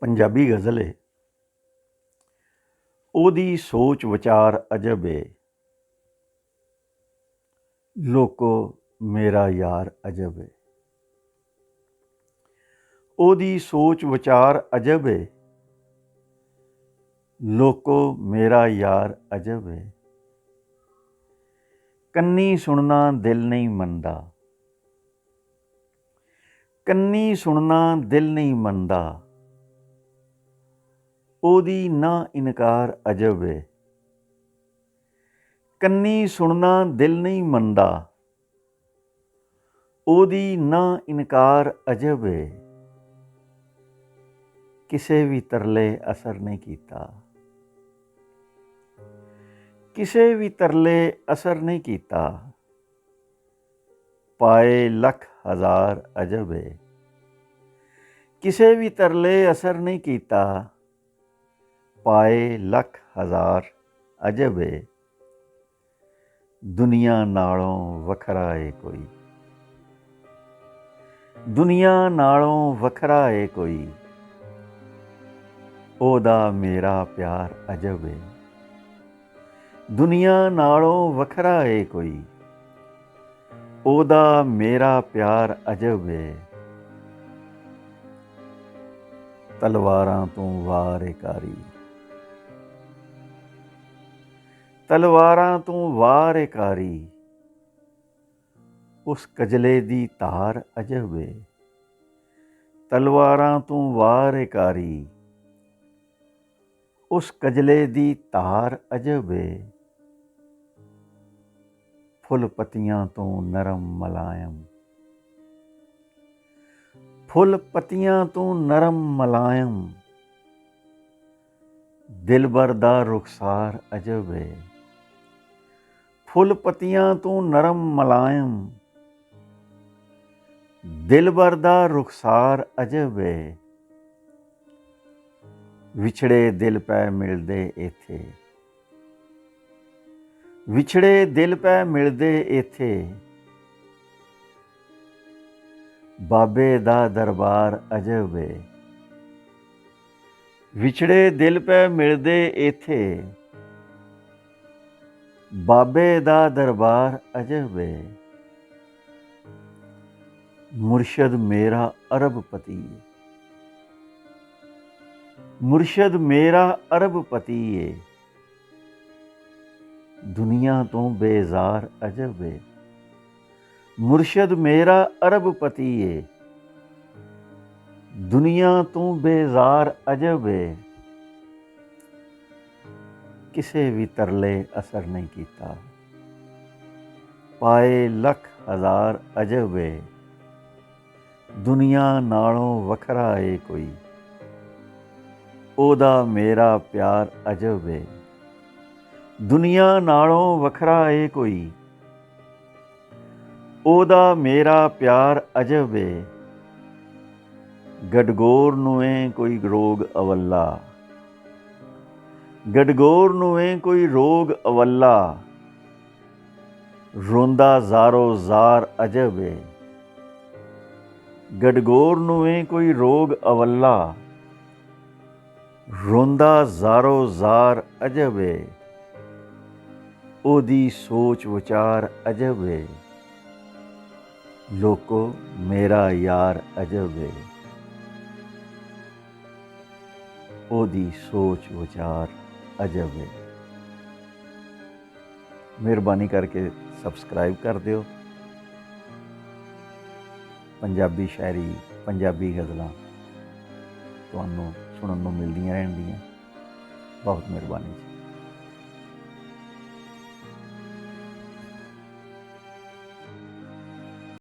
ਪੰਜਾਬੀ ਗਜ਼ਲ ਏ। ਉਹਦੀ ਸੋਚ ਵਿਚਾਰ ਅਜਬ ਏ, ਲੋਕੋ ਮੇਰਾ ਯਾਰ ਅਜਬ ਏ। ਉਹਦੀ ਸੋਚ ਵਿਚਾਰ ਅਜਬ ਏ, ਲੋਕੋ ਮੇਰਾ ਯਾਰ ਅਜਬ ਏ। ਕੰਨੀ ਸੁਣਨਾ ਦਿਲ ਨਹੀਂ ਮੰਨਦਾ, ਕੰਨੀ ਸੁਣਨਾ ਦਿਲ ਨਹੀਂ ਮੰਨਦਾ। ਉਹਦੀ ਨਾ ਇਨਕਾਰ ਅਜਬ ਏ। ਕੰਨੀ ਸੁਣਨਾ ਦਿਲ ਨਹੀਂ ਮੰਨਦਾ, ਉਹਦੀ ਨਾ ਇਨਕਾਰ ਅਜਬ ਏ। ਕਿਸੇ ਵੀ ਤਰਲੇ ਅਸਰ ਨਹੀਂ ਕੀਤਾ, ਕਿਸੇ ਵੀ ਤਰਲੇ ਅਸਰ ਨਹੀਂ ਕੀਤਾ। ਪਾਏ ਲੱਖ ਹਜ਼ਾਰ ਅਜਬ ਏ। ਕਿਸੇ ਵੀ ਤਰਲੇ ਅਸਰ ਨਹੀਂ ਕੀਤਾ, ਪਾਏ ਲੱਖ ਹਜ਼ਾਰ ਅਜਬ ਏ। ਦੁਨੀਆ ਨਾਲੋਂ ਵੱਖਰਾ ਏ ਕੋਈ, ਦੁਨੀਆ ਨਾਲੋਂ ਵੱਖਰਾ ਏ ਕੋਈ। ਉਹਦਾ ਮੇਰਾ ਪਿਆਰ ਅਜਬ ਏ। ਦੁਨੀਆ ਨਾਲੋਂ ਵੱਖਰਾ ਏ ਕੋਈ, ਉਹਦਾ ਮੇਰਾ ਪਿਆਰ ਅਜਬ ਏ। ਤਲਵਾਰਾਂ ਤੋਂ ਵਾਰ ਏ ਕਾਰੀ, ਤਲਵਾਰਾਂ ਤੋਂ ਵਾਰ ਏ ਕਾਰੀ। ਉਸ ਕਜਲੇ ਦੀ ਧਾਰ ਅਜਬ ਏ। ਤਲਵਾਰਾਂ ਤੋਂ ਵਾਰ ਏ ਕਾਰੀ, ਉਸ ਕਜਲੇ ਦੀ ਧਾਰ ਅਜਬ ਏ। ਫੁੱਲ ਪੱਤੀਆਂ ਤੋਂ ਨਰਮ ਮਲਾਇਮ, ਫੁੱਲ ਪੱਤੀਆਂ ਤੋਂ ਨਰਮ ਮਲਾਇਮ। ਦਿਲਬਰ ਦਾ ਰੁਖਸਾਰ ਅਜਬ ਏ। ਫੁੱਲ ਪੱਤੀਆਂ ਤੋਂ ਨਰਮ ਮਲਾਇਮ, ਦਿਲਬਰ ਦਾ ਰੁਖਸਾਰ ਅਜਬ ਏ। ਵਿਛੜੇ ਦਿਲ ਪੈ ਮਿਲਦੇ ਇੱਥੇ, ਵਿਛੜੇ ਦਿਲ ਪੈ ਮਿਲਦੇ ਇੱਥੇ। ਬਾਬੇ ਦਾ ਦਰਬਾਰ ਅਜਬ ਏ। ਵਿਛੜੇ ਦਿਲ ਪੈ ਮਿਲਦੇ ਇੱਥੇ, ਬਾਬੇ ਦਾ ਦਰਬਾਰ ਅਜਬ ਏ। ਮੁਰਸ਼ਦ ਮੇਰਾ ਅਰਬਪਤੀ ਏ, ਮੁਰਸ਼ਦ ਮੇਰਾ ਅਰਬਪਤੀ ਏ। ਦੁਨੀਆ ਤੋਂ ਬੇਜ਼ਾਰ ਅਜਬ ਏ। ਮੁਰਸ਼ਦ ਮੇਰਾ ਅਰਬਪਤੀ ਏ। ਦੁਨੀਆ ਤੋਂ ਬੇਜ਼ਾਰ ਅਜਬ ਏ। ਕਿਸੇ ਵੀ ਤਰਲੇ ਅਸਰ ਨਹੀਂ ਕੀਤਾ, ਪਾਏ ਲੱਖ ਹਜ਼ਾਰ ਅਜਬ ਏ। ਦੁਨੀਆ ਨਾਲੋਂ ਵੱਖਰਾ ਏ ਕੋਈ, ਉਹਦਾ ਮੇਰਾ ਪਿਆਰ ਅਜਬ ਏ। ਦੁਨੀਆ ਨਾਲੋਂ ਵੱਖਰਾ ਏ ਕੋਈ, ਉਹਦਾ ਮੇਰਾ ਪਿਆਰ ਅਜਬ ਏ। ਗਡਗੋਰ ਨੂੰ ਏ ਕੋਈ ਰੋਗ ਅਵੱਲਾ, ਗਡਗੋਰ ਨੂੰ ਏ ਕੋਈ ਰੋਗ ਅਵੱਲਾ। ਰੋਂਦਾ ਜ਼ਾਰੋ ਜ਼ਾਰ ਅਜਬ ਏ। ਗਡਗੋਰ ਨੂੰ ਏ ਕੋਈ ਰੋਗ ਅਵੱਲਾ। ਰੋਂਦਾ ਜ਼ਾਰੋ ਜ਼ਾਰ ਅਜਬ ਏ। ਉਹਦੀ ਸੋਚ ਵਿਚਾਰ ਅਜਬ ਏ, ਲੋਕੋ ਮੇਰਾ ਯਾਰ ਅਜਬ ਏ। ਉਹਦੀ ਸੋਚ ਵਿਚਾਰ ਅਜਬ ਏ। ਮਿਹਰਬਾਨੀ ਕਰਕੇ ਸਬਸਕ੍ਰਾਈਬ ਕਰ ਦਿਓ। ਪੰਜਾਬੀ ਸ਼ਾਇਰੀ, ਪੰਜਾਬੀ ਗਜ਼ਲਾਂ ਤੁਹਾਨੂੰ ਸੁਣਨ ਨੂੰ ਮਿਲਦੀਆਂ ਰਹਿਣਗੀਆਂ। ਬਹੁਤ ਮਿਹਰਬਾਨੀ ਜੀ।